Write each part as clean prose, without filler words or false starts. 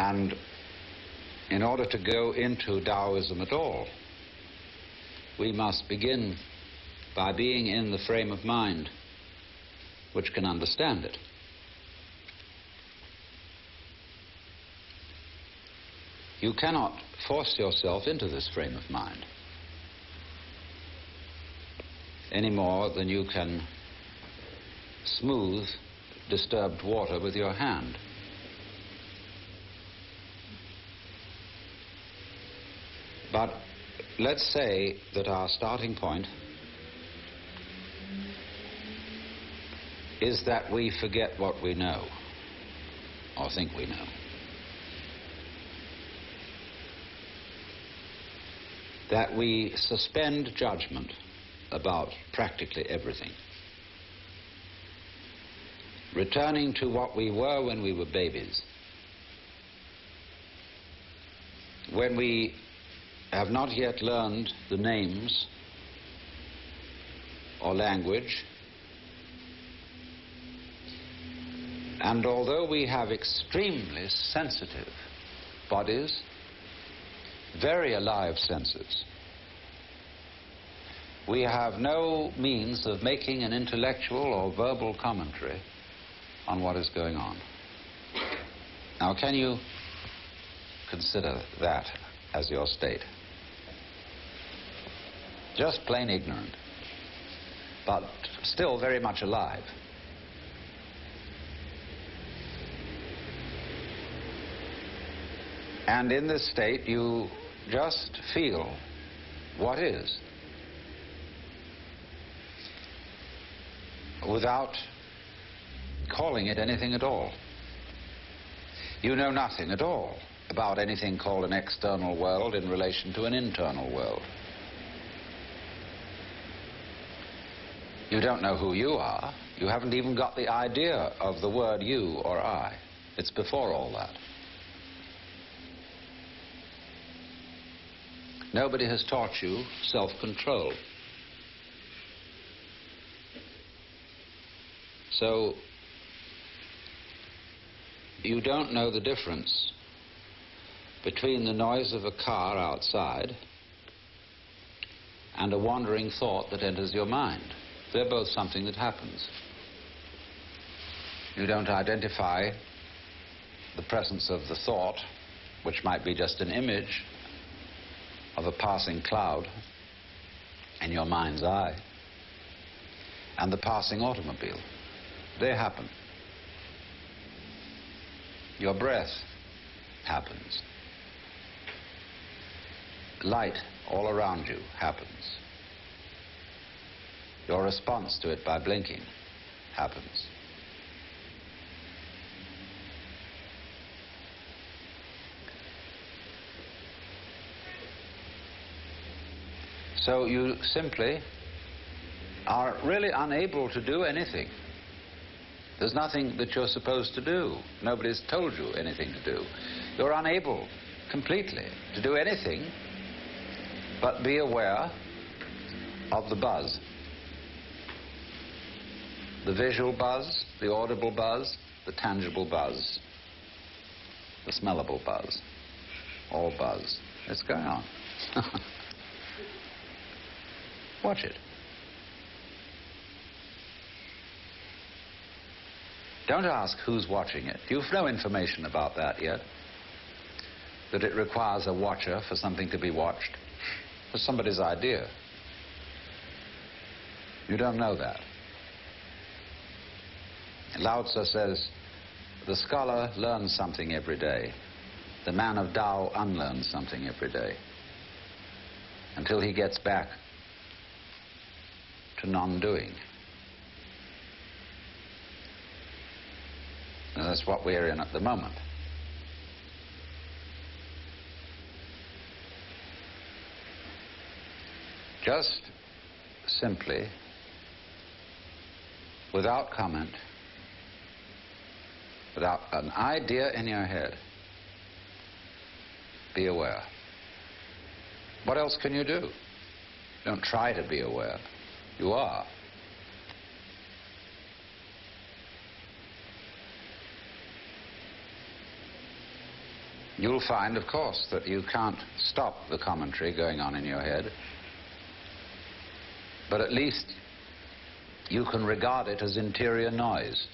And in order to go into Taoism at all, we must begin by being in the frame of mind which can understand it. You cannot force yourself into this frame of mind any more than you can smooth disturbed water with your hand. But let's say that our starting point is that we forget what we know, or think we know. That we suspend judgment about practically everything. Returning to what we were when we were babies. When we have not yet learned the names or language, and although we have extremely sensitive bodies, very alive senses, we have no means of making an intellectual or verbal commentary on what is going on. Now, can you consider that as your state? Just plain ignorant, but still very much alive. And in this state, you just feel what is, without calling it anything at all. You know nothing at all about anything called an external world in relation to an internal world. You don't know who you are. You haven't even got the idea of the word you or I. It's before all that. Nobody has taught you self-control. So you don't know the difference between the noise of a car outside and a wandering thought that enters your mind. They're both something that happens. You don't identify the presence of the thought, which might be just an image of a passing cloud in your mind's eye, and the passing automobile. They happen. Your breath happens. Light all around you happens. Your response to it by blinking happens. So you simply are really unable to do anything. There's nothing that you're supposed to do. Nobody's told you anything to do. You're unable completely to do anything but be aware of the buzz. The visual buzz, the audible buzz, the tangible buzz, the smellable buzz, all buzz. It's going on. Watch it. Don't ask who's watching it. You've no information about that yet. That it requires a watcher for something to be watched. It's somebody's idea. You don't know that. Lao Tzu says, the scholar learns something every day. The man of Tao unlearns something every day. Until he gets back to non-doing. And that's what we're in at the moment. Just simply, without comment, without an idea in your head, be aware. What else can you do? Don't try to be aware. You are. you'll find, of course, that you can't stop the commentary going on in your head, but at least you can regard it as interior noise.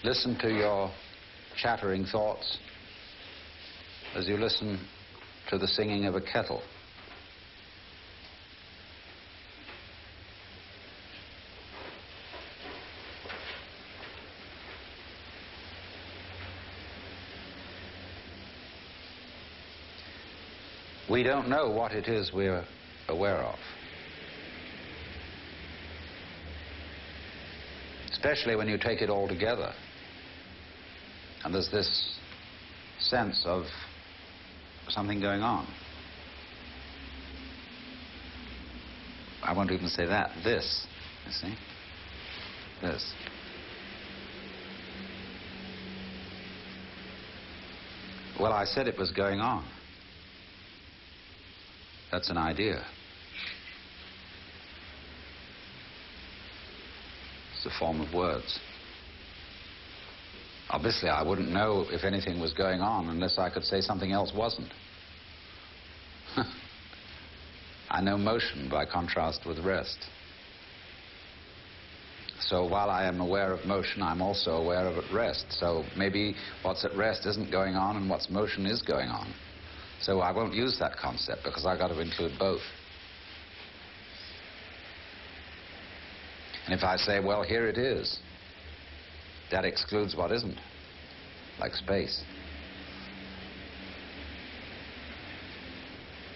Listen to your chattering thoughts as you listen to the singing of a kettle. We don't know what it is we're aware of. Especially when you take it all together. And there's this sense of something going on. I won't even say that. This, you see? This. Well, I said it was going on. That's an idea. It's a form of words. Obviously, I wouldn't know if anything was going on unless I could say something else wasn't. I know motion by contrast with rest. So while I am aware of motion, I'm also aware of at rest. So maybe what's at rest isn't going on and what's motion is going on. So I won't use that concept because I've got to include both. And if I say, well, here it is, that excludes what isn't, like space.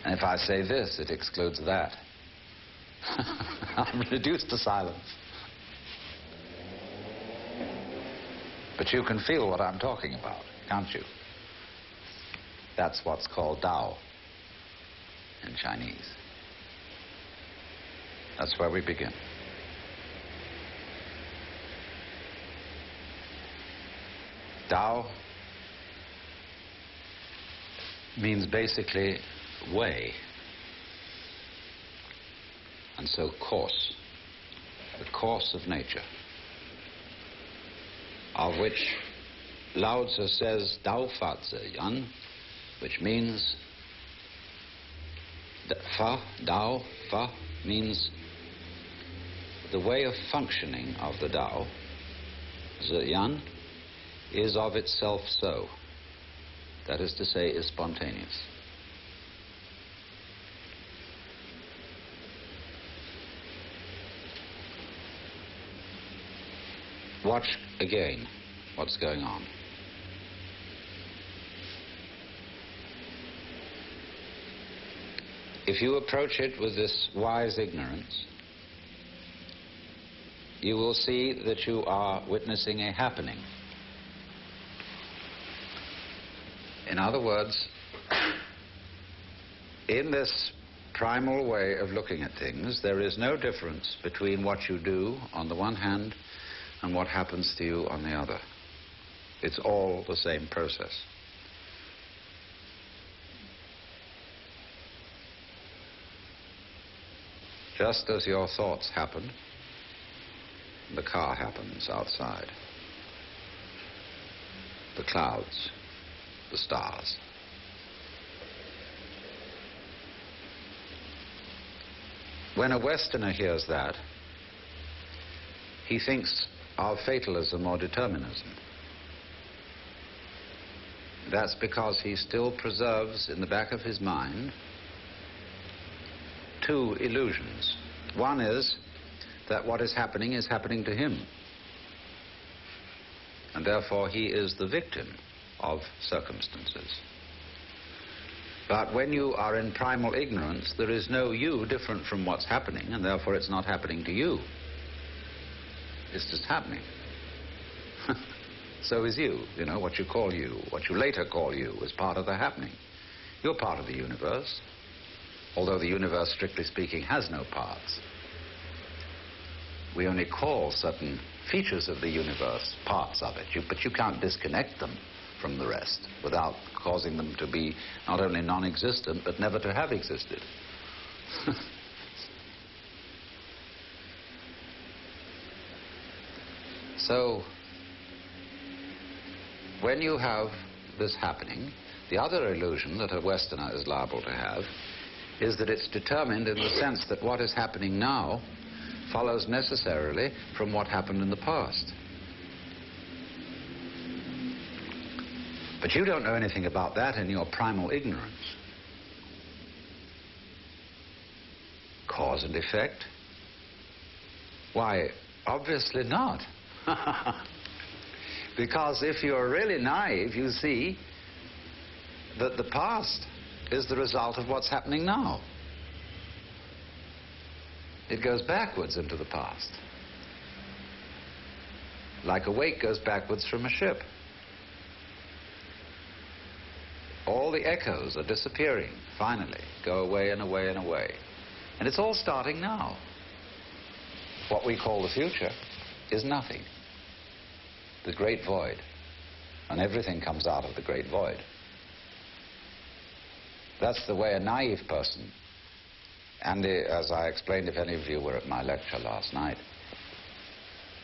And if I say this, it excludes that. I'm reduced to silence. But you can feel what I'm talking about, can't you? That's what's called Tao in Chinese. That's where we begin. Tao means basically way, and so course, the course of nature, of which Lao Tzu says Dao Fa Zi Yan, which means that Dao, Fa means the way of functioning of the Tao. Zi Yan is of itself so. That is to say, is spontaneous. Watch again what's going on. If you approach it with this wise ignorance, you will see that you are witnessing a happening. In other words, in this primal way of looking at things, there is no difference between what you do on the one hand and what happens to you on the other. It's all the same process. Just as your thoughts happen, the car happens outside, the clouds, the stars. When a Westerner hears that, he thinks of fatalism or determinism. That's because he still preserves in the back of his mind two illusions. One is that what is happening to him, and therefore he is the victim of circumstances. But when you are in primal ignorance, there is no you different from what's happening, and therefore it's not happening to you. It's just happening. So is you. You know, what you call you, what you later call you, is part of the happening. You're part of the universe, although the universe, strictly speaking, has no parts. We only call certain features of the universe parts of it, but you can't disconnect them from the rest without causing them to be not only non-existent, but never to have existed. So, when you have this happening, the other illusion that a Westerner is liable to have is that it's determined in the sense that what is happening now follows necessarily from what happened in the past. But you don't know anything about that in your primal ignorance. Cause and effect? Why, obviously not. Because if you're really naive, you see that the past is the result of what's happening now. It goes backwards into the past. Like a wake goes backwards from a ship. All the echoes are disappearing, finally, go away and away and away. And it's all starting now. What we call the future is nothing. The great void. And everything comes out of the great void. That's the way a naive person, and as I explained, if any of you were at my lecture last night,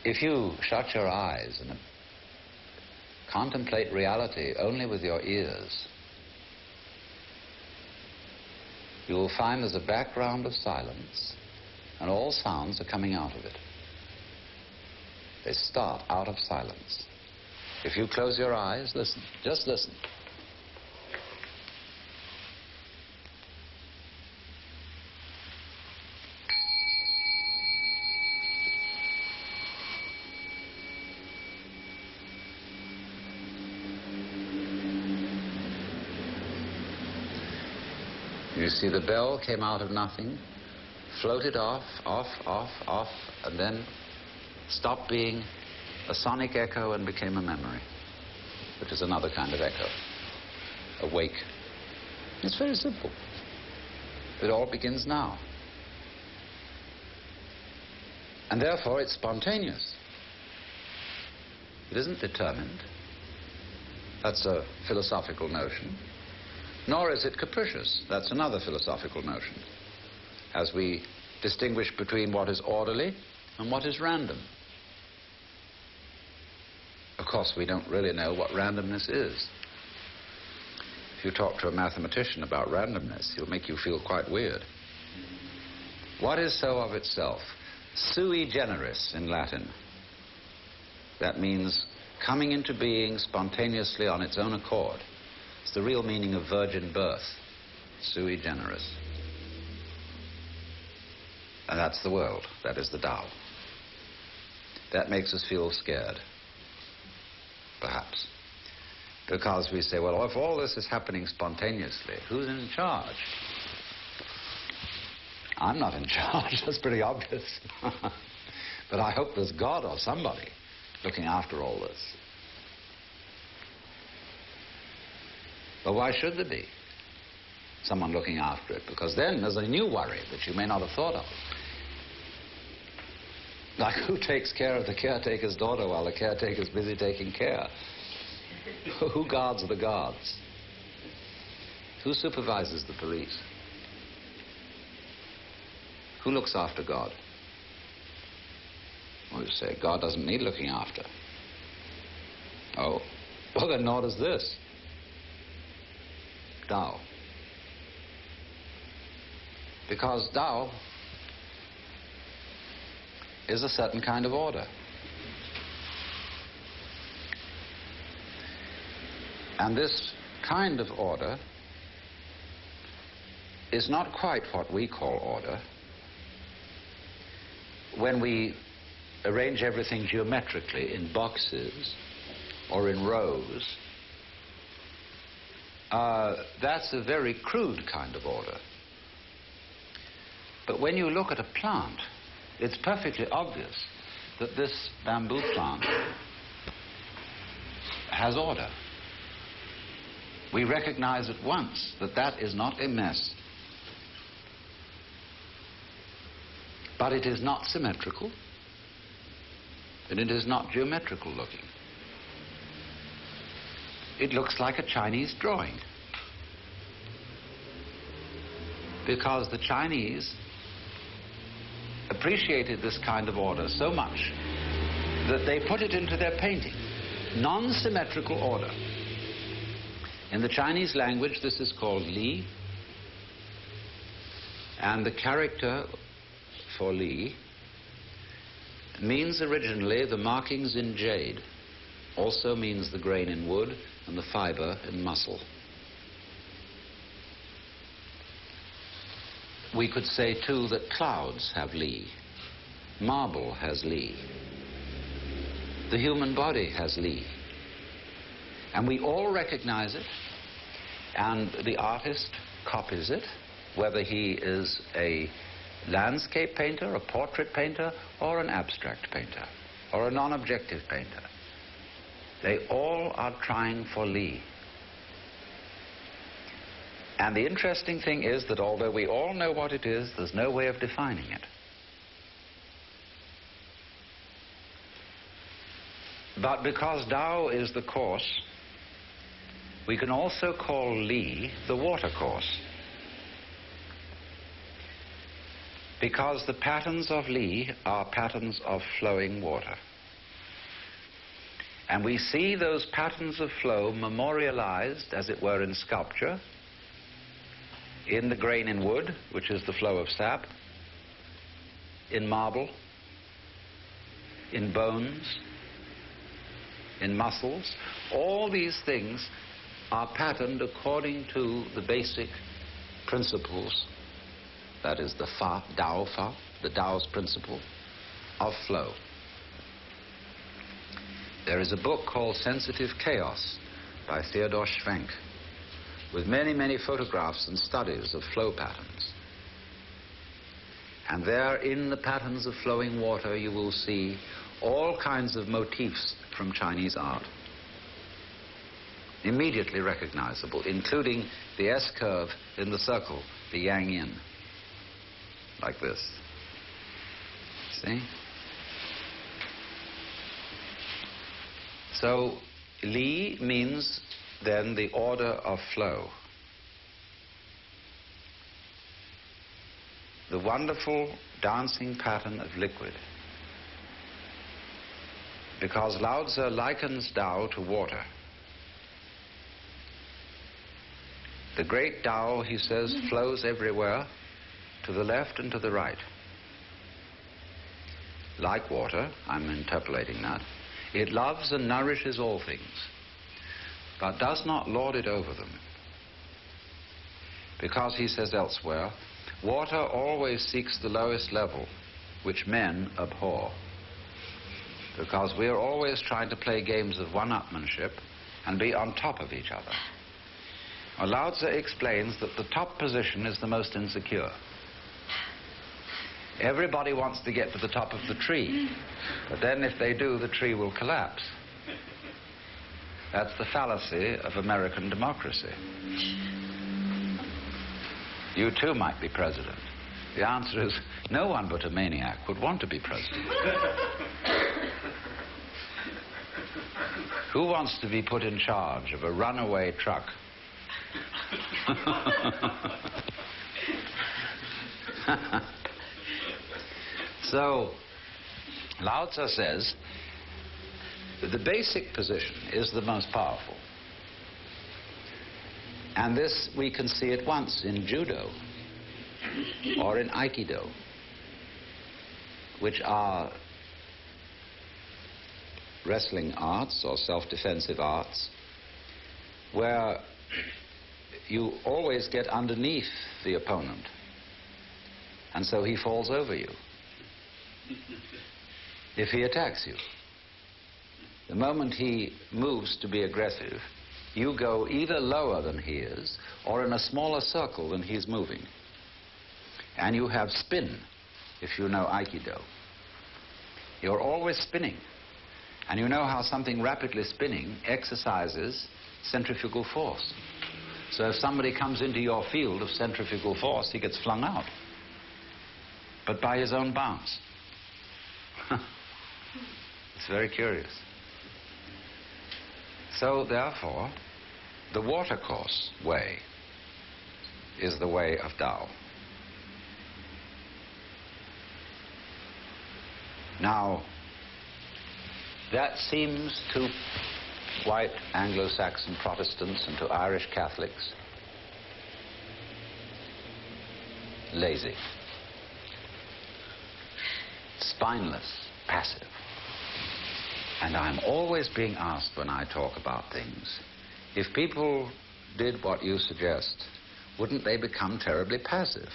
if you shut your eyes and contemplate reality only with your ears, you will find there's a background of silence, and all sounds are coming out of it. They start out of silence. If you close your eyes, listen, just listen. You see the bell came out of nothing, floated off, and then stopped being a sonic echo and became a memory, which is another kind of echo, a wake. It's very simple. It all begins now. And therefore it's spontaneous. It isn't determined. That's a philosophical notion. Nor is it capricious. That's another philosophical notion, as we distinguish between what is orderly and what is random. Of course, we don't really know what randomness is. If you talk to a mathematician about randomness, he'll make you feel quite weird. What is so of itself? Sui generis in Latin. That means coming into being spontaneously on its own accord. It's the real meaning of virgin birth, sui generis. And that's the world, that is the Tao. That makes us feel scared, perhaps. Because we say, well, if all this is happening spontaneously, who's in charge? I'm not in charge, that's pretty obvious. But I hope there's God or somebody looking after all this. But why should there be someone looking after it? Because then there's a new worry that you may not have thought of. Like, who takes care of the caretaker's daughter while the caretaker's busy taking care? Who guards the guards? Who supervises the police? Who looks after God? Well, you say, God doesn't need looking after. Oh, well then nor does this. Tao. Because Tao is a certain kind of order. And this kind of order is not quite what we call order. When we arrange everything geometrically in boxes or in rows, that's a very crude kind of order. But when you look at a plant, it's perfectly obvious that this bamboo plant has order. We recognize at once that that is not a mess. But it is not symmetrical, and it is not geometrical looking. It looks like a Chinese drawing. Because the Chinese appreciated this kind of order so much that they put it into their painting. non-symmetrical order. In the Chinese language, this is called Li, and the character for Li means originally the markings in jade, also means the grain in wood and the fiber in muscle. We could say too that clouds have Li, marble has Li, the human body has Li, and we all recognize it, and the artist copies it, whether he is a landscape painter, a portrait painter, or an abstract painter, or a non-objective painter. They all are trying for Li. And the interesting thing is that although we all know what it is, there's no way of defining it. But because Tao is the course, we can also call Li the water course. Because the patterns of Li are patterns of flowing water. And we see those patterns of flow memorialized, as it were, in sculpture, in the grain in wood, which is the flow of sap, in marble, in bones, in muscles. All these things are patterned according to the basic principles, that is the Fa, Tao Fa, the Tao's principle of flow. There is a book called Sensitive Chaos by Theodor Schwenk, with many, many photographs and studies of flow patterns. And there, in the patterns of flowing water, you will see all kinds of motifs from Chinese art, immediately recognizable, including the S-curve in the circle, the yang-yin, like this. See? So, Li means then the order of flow. The wonderful dancing pattern of liquid. Because Lao Tzu likens Tao to water. The great Tao, he says, flows everywhere, to the left and to the right. Like water, I'm interpolating that, it loves and nourishes all things, but does not lord it over them. Because, he says elsewhere, water always seeks the lowest level, which men abhor. Because we are always trying to play games of one-upmanship and be on top of each other. Well, Lao Tzu explains that the top position is the most insecure. Everybody wants to get to the top of the tree, but then if they do, the tree will collapse. That's the fallacy of American democracy. You too might be president. The answer is no one but a maniac would want to be president. Who wants to be put in charge of a runaway truck? So, Lao Tzu says that the basic position is the most powerful. And this we can see at once in judo or in aikido, which are wrestling arts or self-defensive arts, where you always get underneath the opponent, and so he falls over you if he attacks you. The moment he moves to be aggressive, you go either lower than he is or in a smaller circle than he's moving. And you have spin, if you know Aikido. You're always spinning. And you know how something rapidly spinning exercises centrifugal force. So if somebody comes into your field of centrifugal force, he gets flung out, but by his own bounce. It's very curious. So therefore, the watercourse way is the way of Tao. Now, that seems to white Anglo-Saxon Protestants and to Irish Catholics. Lazy. Spineless, passive. And I'm always being asked when I talk about things, if people did what you suggest, wouldn't they become terribly passive?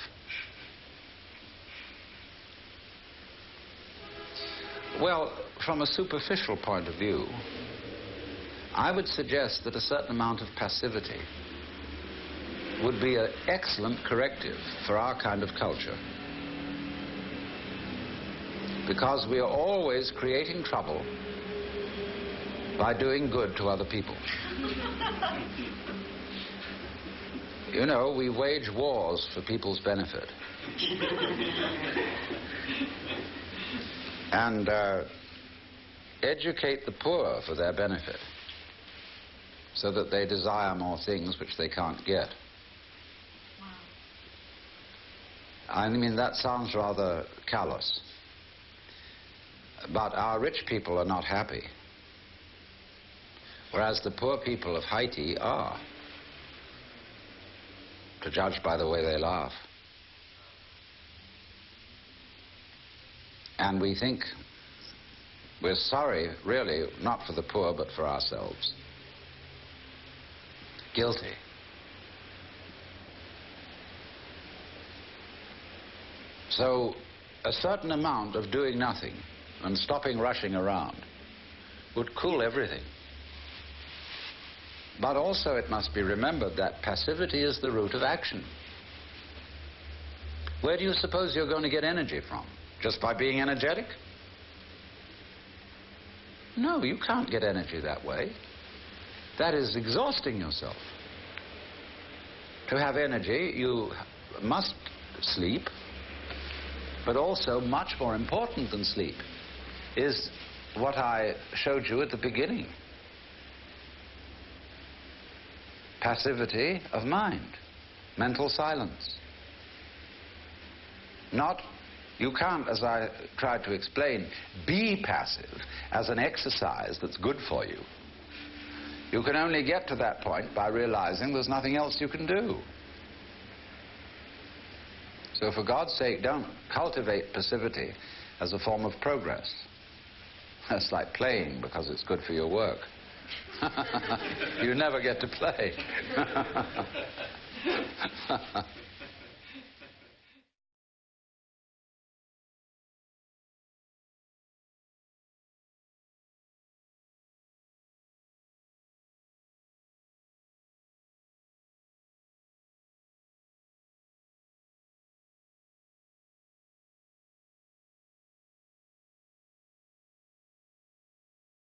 Well, from a superficial point of view, I would suggest that a certain amount of passivity would be an excellent corrective for our kind of culture. Because we are always creating trouble by doing good to other people. You know, we wage wars for people's benefit. And educate the poor for their benefit, so that they desire more things which they can't get. Wow. I mean, that sounds rather callous. But our rich people are not happy, whereas the poor people of Haiti are, to judge by the way they laugh. And we think we're sorry, really, not for the poor, but for ourselves. Guilty. So a certain amount of doing nothing and stopping rushing around would cool everything. But also it must be remembered that passivity is the root of action. Where do you suppose you're going to get energy from? Just by being energetic? No, you can't get energy that way. That is exhausting yourself. To have energy, you must sleep, but also, much more important than sleep, is what I showed you at the beginning. Passivity of mind, mental silence. You can't, as I tried to explain, be passive as an exercise that's good for you. You can only get to that point by realizing there's nothing else you can do. So for God's sake, don't cultivate passivity as a form of progress. That's like playing because it's good for your work. You never get to play.